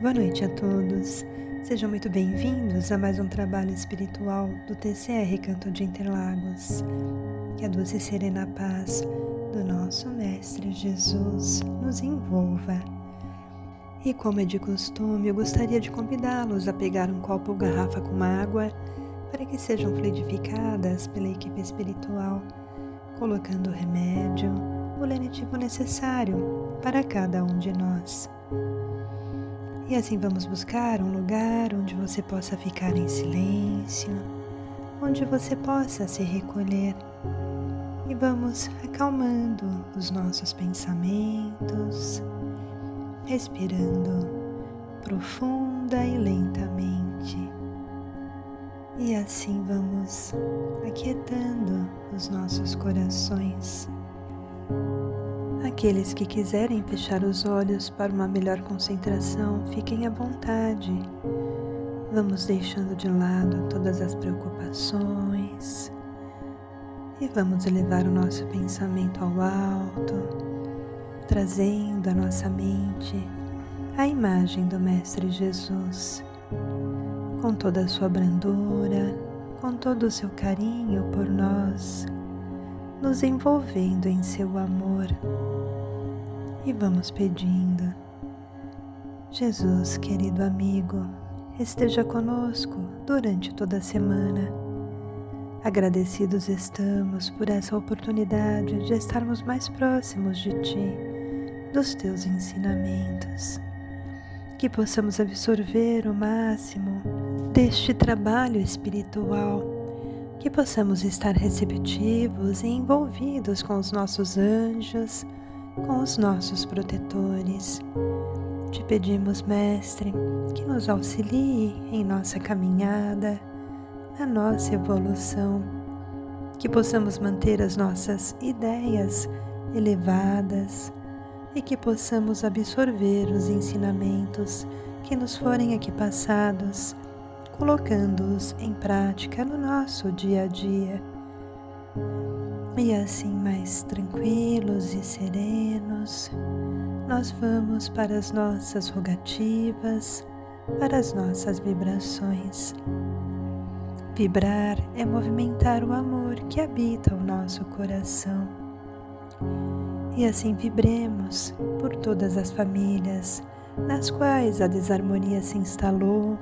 Boa noite a todos. Sejam muito bem-vindos a mais um trabalho espiritual do TCR Canto de Interlagos. Que a doce e serena paz do nosso Mestre Jesus nos envolva. E como é de costume, eu gostaria de convidá-los a pegar um copo ou garrafa com água para que sejam fluidificadas pela equipe espiritual, colocando o remédio, o lenitivo necessário para cada um de nós. E assim vamos buscar um lugar onde você possa ficar em silêncio, onde você possa se recolher. E vamos acalmando os nossos pensamentos, respirando profunda e lentamente. E assim vamos aquietando os nossos corações. Aqueles que quiserem fechar os olhos para uma melhor concentração, fiquem à vontade. Vamos deixando de lado todas as preocupações e vamos elevar o nosso pensamento ao alto, trazendo à nossa mente a imagem do Mestre Jesus, com toda a sua brandura, com todo o seu carinho por nós, nos envolvendo em seu amor. E vamos pedindo: Jesus, querido amigo, esteja conosco durante toda a semana. Agradecidos estamos por essa oportunidade de estarmos mais próximos de Ti, dos Teus ensinamentos. Que possamos absorver o máximo deste trabalho espiritual, que possamos estar receptivos e envolvidos com os nossos anjos, com os nossos protetores. Te pedimos, Mestre, que nos auxilie em nossa caminhada, na nossa evolução, que possamos manter as nossas ideias elevadas e que possamos absorver os ensinamentos que nos forem aqui passados, colocando-os em prática no nosso dia a dia. E assim, mais tranquilos e serenos, nós vamos para as nossas rogativas, para as nossas vibrações. Vibrar é movimentar o amor que habita o nosso coração. E assim vibremos por todas as famílias nas quais a desarmonia se instalou,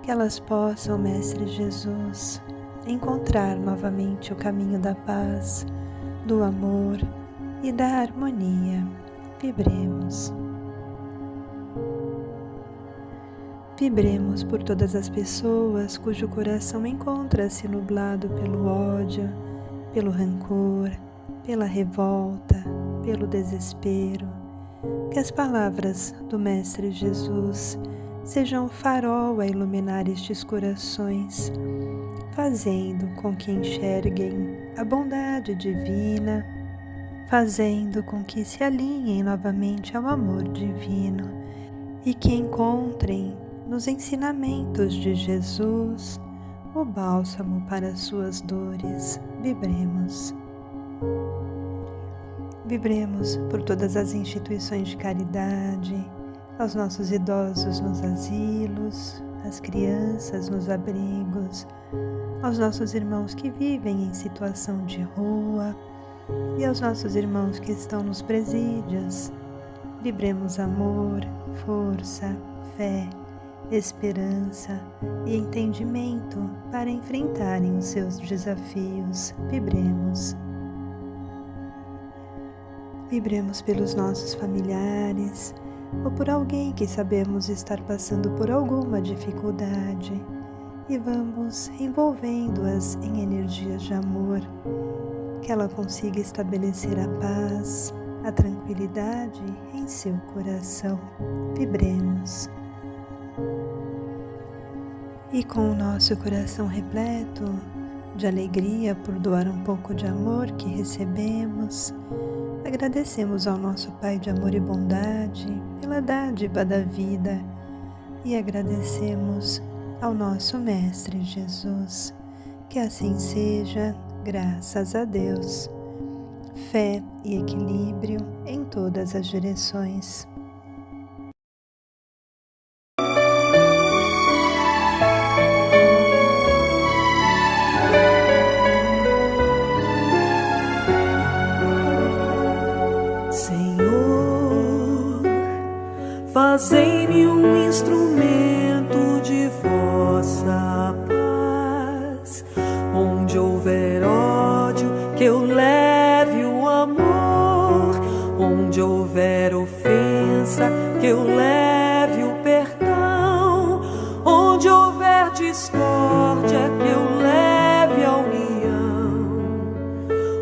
que elas possam, Mestre Jesus, encontrar novamente o caminho da paz, do amor e da harmonia. Vibremos. Vibremos por todas as pessoas cujo coração encontra-se nublado pelo ódio, pelo rancor, pela revolta, pelo desespero. Que as palavras do Mestre Jesus sejam um farol a iluminar estes corações, fazendo com que enxerguem a bondade divina, fazendo com que se alinhem novamente ao amor divino e que encontrem nos ensinamentos de Jesus o bálsamo para as suas dores. Vibremos. Vibremos por todas as instituições de caridade, aos nossos idosos nos asilos, às crianças nos abrigos, aos nossos irmãos que vivem em situação de rua e aos nossos irmãos que estão nos presídios. Vibremos amor, força, fé, esperança e entendimento para enfrentarem os seus desafios. Vibremos. Vibremos pelos nossos familiares ou por alguém que sabemos estar passando por alguma dificuldade e vamos envolvendo-as em energias de amor, que ela consiga estabelecer a paz, a tranquilidade em seu coração. Vibremos. E com o nosso coração repleto de alegria por doar um pouco de amor que recebemos, agradecemos ao nosso Pai de amor e bondade pela dádiva da vida e agradecemos ao nosso Mestre Jesus. Que assim seja, graças a Deus. Fé e equilíbrio em todas as direções. Fazei-me um instrumento de vossa paz. Onde houver ódio, que eu leve o amor. Onde houver ofensa, que eu leve o perdão. Onde houver discórdia, que eu leve a união.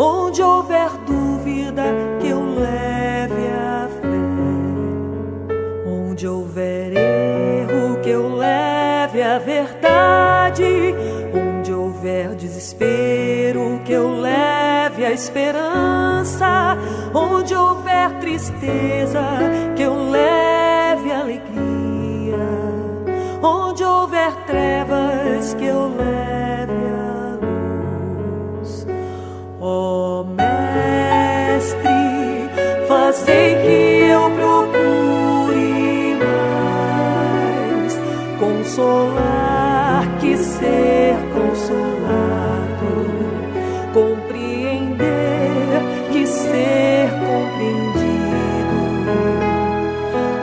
Onde houver dúvida, que eu leve a fé. Onde houver erro, que eu leve a verdade. Onde houver desespero, que eu leve a esperança. Onde houver tristeza, que eu leve a alegria. Onde houver trevas, que eu leve a luz. Ó Mestre, fazei que eu procure mais consolar que ser consolado, compreender que ser compreendido,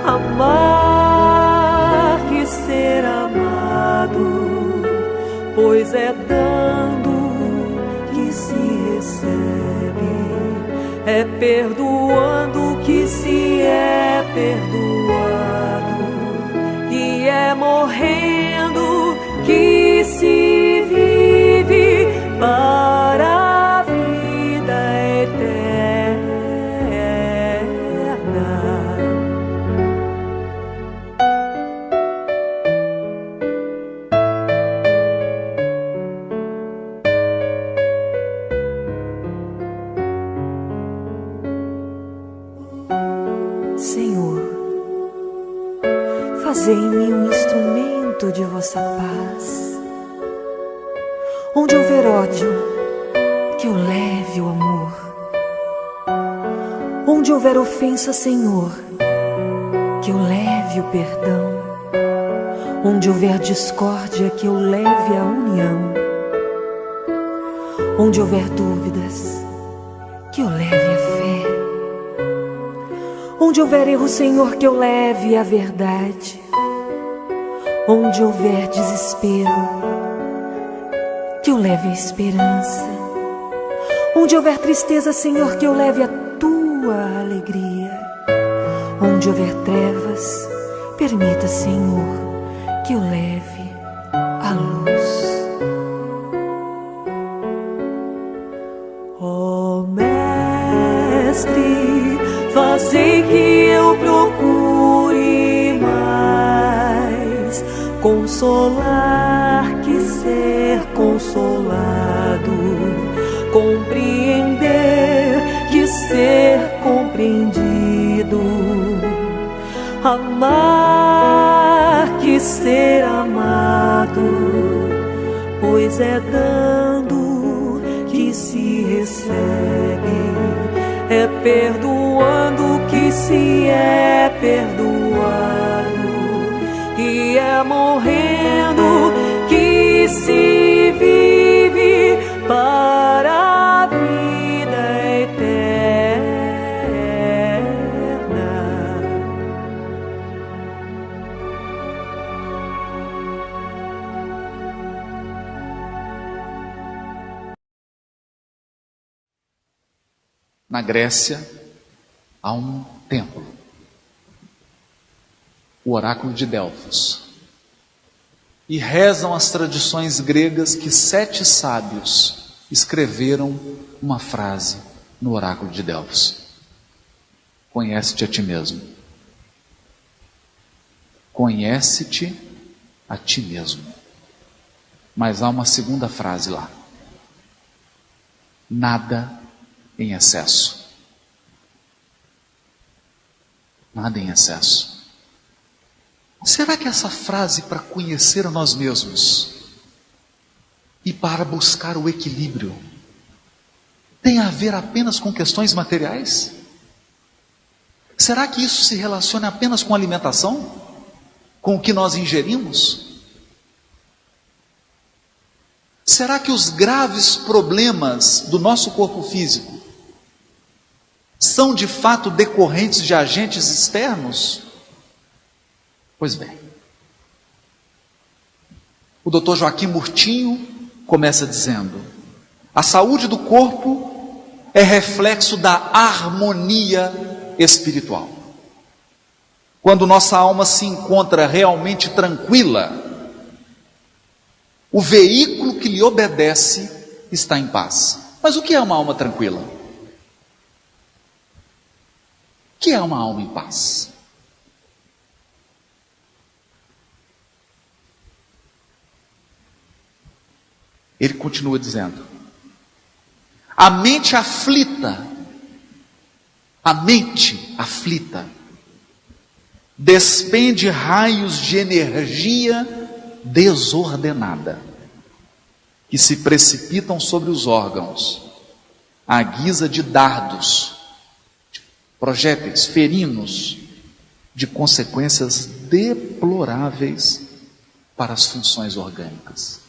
amar que ser amado, pois é dando que se recebe, é perdoando que se é perdoado, e é morrendo que se vive para a vida eterna. Senhor, fazei-me um instrumento de vossa paz. Onde houver ódio, que eu leve o amor. Onde houver ofensa, Senhor, que eu leve o perdão. Onde houver discórdia, que eu leve a união. Onde houver dúvidas, que eu leve a fé. Onde houver erro, Senhor, que eu leve a verdade. Onde houver desespero, que eu leve a esperança. Onde houver tristeza, Senhor, que eu leve a tua alegria. Onde houver trevas, permita, Senhor, que eu leve a luz. Ó Mestre, fazei que eu procure mais consolar que ser consolado, compreender que ser compreendido, amar que ser amado, pois é dando que se recebe, é perdoando que se é perdoado, e é morrendo que se vive para a vida eterna. Na Grécia, há um templo, o oráculo de Delfos. E rezam as tradições gregas que 7 sábios escreveram uma frase no oráculo de Delfos: conhece-te a ti mesmo. Conhece-te a ti mesmo. Mas há uma segunda frase lá: nada em excesso. Nada em excesso. Será que essa frase, para conhecer a nós mesmos e para buscar o equilíbrio, tem a ver apenas com questões materiais? Será que isso se relaciona apenas com alimentação? Com o que nós ingerimos? Será que os graves problemas do nosso corpo físico são de fato decorrentes de agentes externos? Pois bem, o Dr. Joaquim Murtinho começa dizendo: a saúde do corpo é reflexo da harmonia espiritual. Quando nossa alma se encontra realmente tranquila, o veículo que lhe obedece está em paz. Mas o que é uma alma tranquila? O que é uma alma em paz? Ele continua dizendo: a mente aflita despende raios de energia desordenada que se precipitam sobre os órgãos à guisa de dardos, de projéteis ferinos, de consequências deploráveis para as funções orgânicas.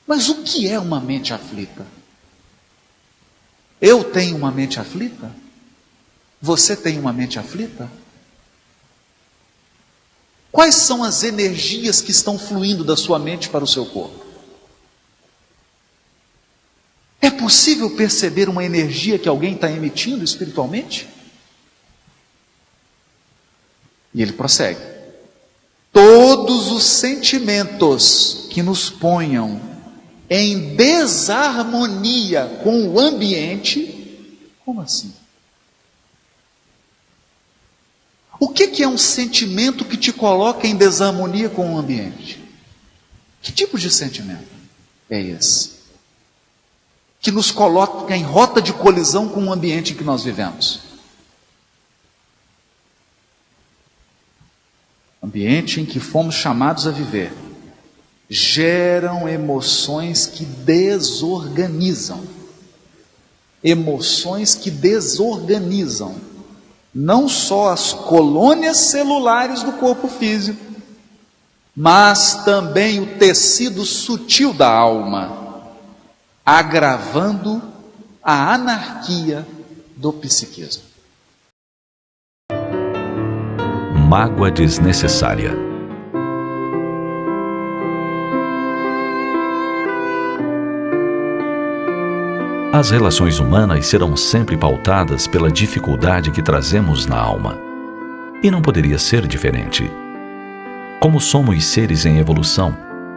Mas o que é uma mente aflita? Eu tenho uma mente aflita? Você tem uma mente aflita? Quais são as energias que estão fluindo da sua mente para o seu corpo? É possível perceber uma energia que alguém está emitindo espiritualmente? E ele prossegue: todos os sentimentos que nos ponham em desarmonia com o ambiente. Como assim? O que é um sentimento que te coloca em desarmonia com o ambiente? Que tipo de sentimento é esse? Que nos coloca em rota de colisão com o ambiente em que nós vivemos. Ambiente em que fomos chamados a viver geram emoções que desorganizam. Emoções que desorganizam não só as colônias celulares do corpo físico, mas também o tecido sutil da alma, agravando a anarquia do psiquismo. Mágoa desnecessária. As relações humanas serão sempre pautadas pela dificuldade que trazemos na alma. E não poderia ser diferente. Como somos seres em evolução,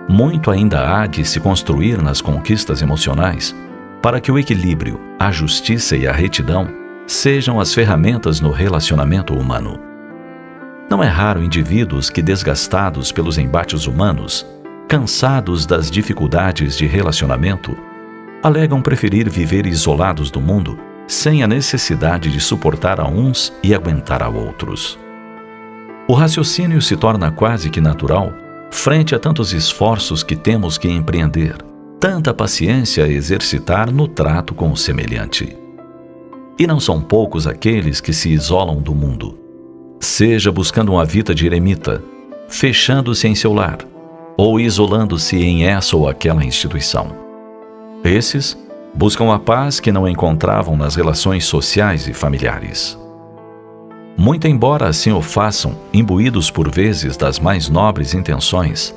muito ainda há de se construir nas conquistas emocionais para que o equilíbrio, a justiça e a retidão sejam as ferramentas no relacionamento humano. Não é raro indivíduos que, desgastados pelos embates humanos, cansados das dificuldades de relacionamento, alegam preferir viver isolados do mundo, sem a necessidade de suportar a uns e aguentar a outros. O raciocínio se torna quase que natural frente a tantos esforços que temos que empreender, tanta paciência a exercitar no trato com o semelhante. E não são poucos aqueles que se isolam do mundo, seja buscando uma vida de eremita, fechando-se em seu lar, ou isolando-se em essa ou aquela instituição. Esses buscam a paz que não encontravam nas relações sociais e familiares. Muito embora assim o façam, imbuídos por vezes das mais nobres intenções,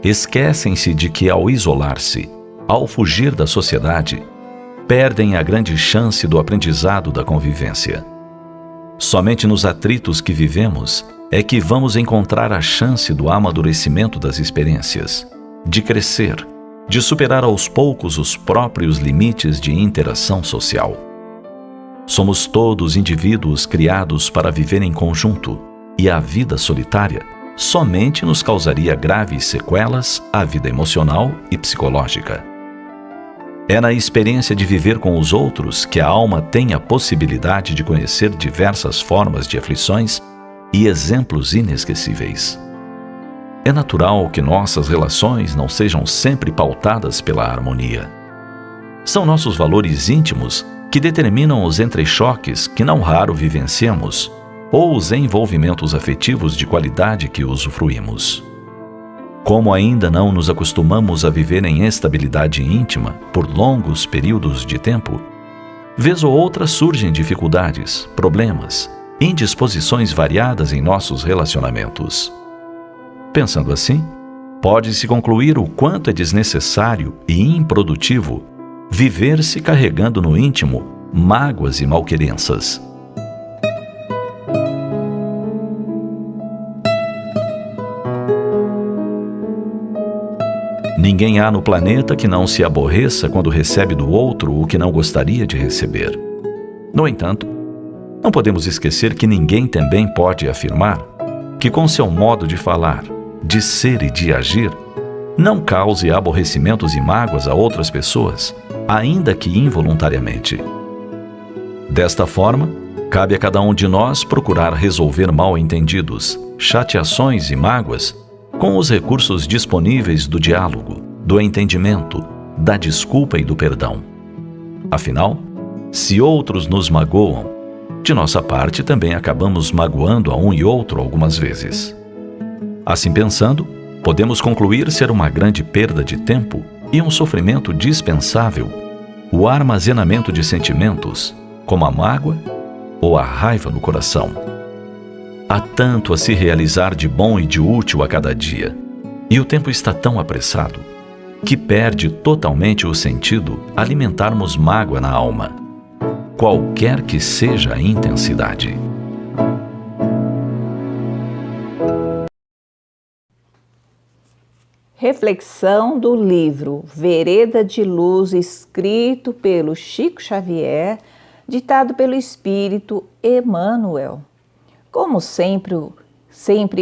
esquecem-se de que ao isolar-se, ao fugir da sociedade, perdem a grande chance do aprendizado da convivência. Somente nos atritos que vivemos é que vamos encontrar a chance do amadurecimento das experiências, de crescer, de superar aos poucos os próprios limites de interação social. Somos todos indivíduos criados para viver em conjunto, e a vida solitária somente nos causaria graves sequelas à vida emocional e psicológica. É na experiência de viver com os outros que a alma tem a possibilidade de conhecer diversas formas de aflições e exemplos inesquecíveis. É natural que nossas relações não sejam sempre pautadas pela harmonia. São nossos valores íntimos que determinam os entrechoques que não raro vivenciamos ou os envolvimentos afetivos de qualidade que usufruímos. Como ainda não nos acostumamos a viver em estabilidade íntima por longos períodos de tempo, vez ou outra surgem dificuldades, problemas, indisposições variadas em nossos relacionamentos. Pensando assim, pode-se concluir o quanto é desnecessário e improdutivo viver-se carregando no íntimo mágoas e malquerenças. Ninguém há no planeta que não se aborreça quando recebe do outro o que não gostaria de receber. No entanto, não podemos esquecer que ninguém também pode afirmar que com seu modo de falar, de ser e de agir, não cause aborrecimentos e mágoas a outras pessoas, ainda que involuntariamente. Desta forma, cabe a cada um de nós procurar resolver mal-entendidos, chateações e mágoas com os recursos disponíveis do diálogo, do entendimento, da desculpa e do perdão. Afinal, se outros nos magoam, de nossa parte também acabamos magoando a um e outro algumas vezes. Assim pensando, podemos concluir ser uma grande perda de tempo e um sofrimento dispensável o armazenamento de sentimentos, como a mágoa ou a raiva no coração. Há tanto a se realizar de bom e de útil a cada dia, e o tempo está tão apressado que perde totalmente o sentido alimentarmos mágoa na alma, qualquer que seja a intensidade. Reflexão do livro Vereda de Luz, escrito pelo Chico Xavier, ditado pelo Espírito Emmanuel. Como sempre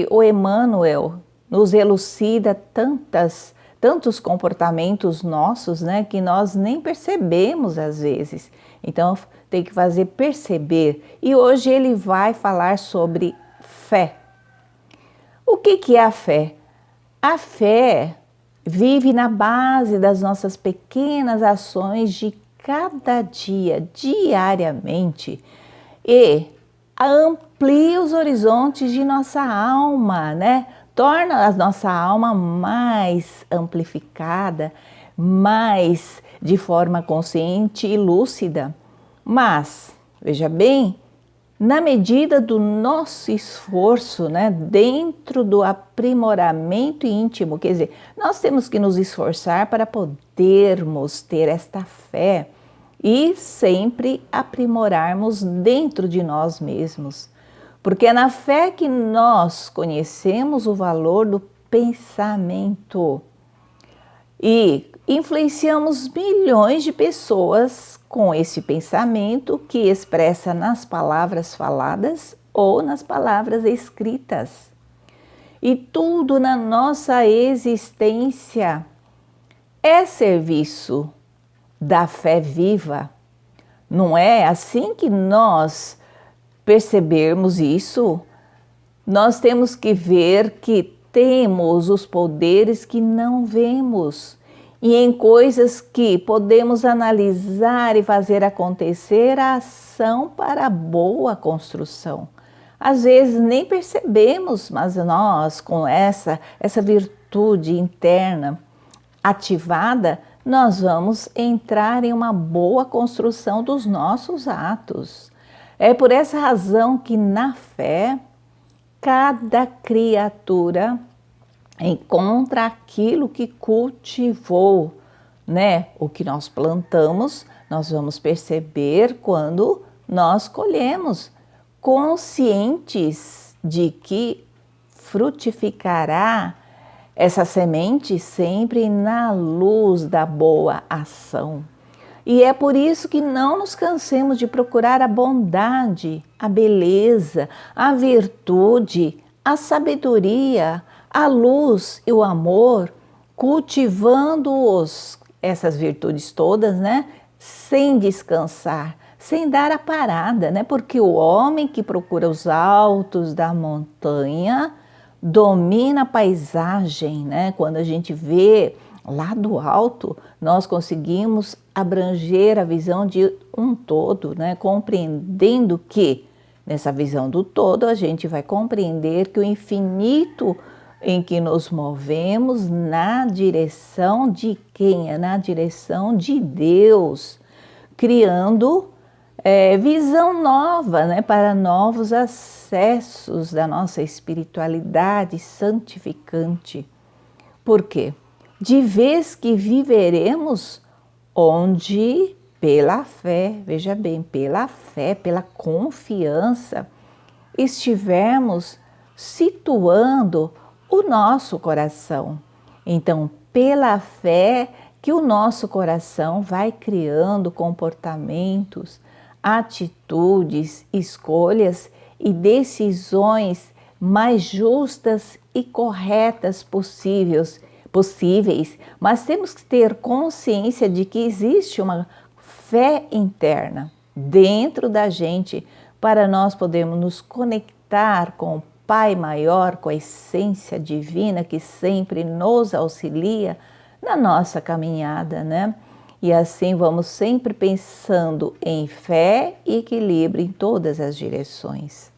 o Emmanuel nos elucida tantos comportamentos nossos, né, que nós nem percebemos às vezes. Então tem que fazer perceber. E hoje ele vai falar sobre fé. O que é a fé? A fé vive na base das nossas pequenas ações de cada dia, diariamente, e amplia os horizontes de nossa alma, né? Torna a nossa alma mais amplificada, mais de forma consciente e lúcida. Mas, veja bem, na medida do nosso esforço, né, dentro do aprimoramento íntimo, quer dizer, nós temos que nos esforçar para podermos ter esta fé e sempre aprimorarmos dentro de nós mesmos. Porque é na fé que nós conhecemos o valor do pensamento e influenciamos milhões de pessoas com esse pensamento que expressa nas palavras faladas ou nas palavras escritas. E tudo na nossa existência é serviço da fé viva. Não é assim que nós percebermos isso? Nós temos que ver que temos os poderes que não vemos. E em coisas que podemos analisar e fazer acontecer a ação para a boa construção. Às vezes nem percebemos, mas nós, com essa virtude interna ativada, nós vamos entrar em uma boa construção dos nossos atos. É por essa razão que na fé, cada criatura encontra aquilo que cultivou, né? O que nós plantamos, nós vamos perceber quando nós colhemos, conscientes de que frutificará essa semente sempre na luz da boa ação. E é por isso que não nos cansemos de procurar a bondade, a beleza, a virtude, a sabedoria, a luz e o amor, cultivando-os, essas virtudes todas, né? Sem descansar, sem dar a parada, né? Porque o homem que procura os altos da montanha domina a paisagem, né? Quando a gente vê lá do alto, nós conseguimos abranger a visão de um todo, né? Compreendendo que, nessa visão do todo, a gente vai compreender que o infinito em que nos movemos na direção de quem? É na direção de Deus, criando visão nova, né, para novos acessos da nossa espiritualidade santificante. Por quê? De vez que viveremos onde, pela fé, veja bem, pela fé, pela confiança, estivermos situando o nosso coração. Então, pela fé que o nosso coração vai criando comportamentos, atitudes, escolhas e decisões mais justas e corretas possíveis, mas temos que ter consciência de que existe uma fé interna dentro da gente para nós podermos nos conectar com o Pai Maior, com a essência divina que sempre nos auxilia na nossa caminhada, né? E assim vamos sempre pensando em fé e equilíbrio em todas as direções.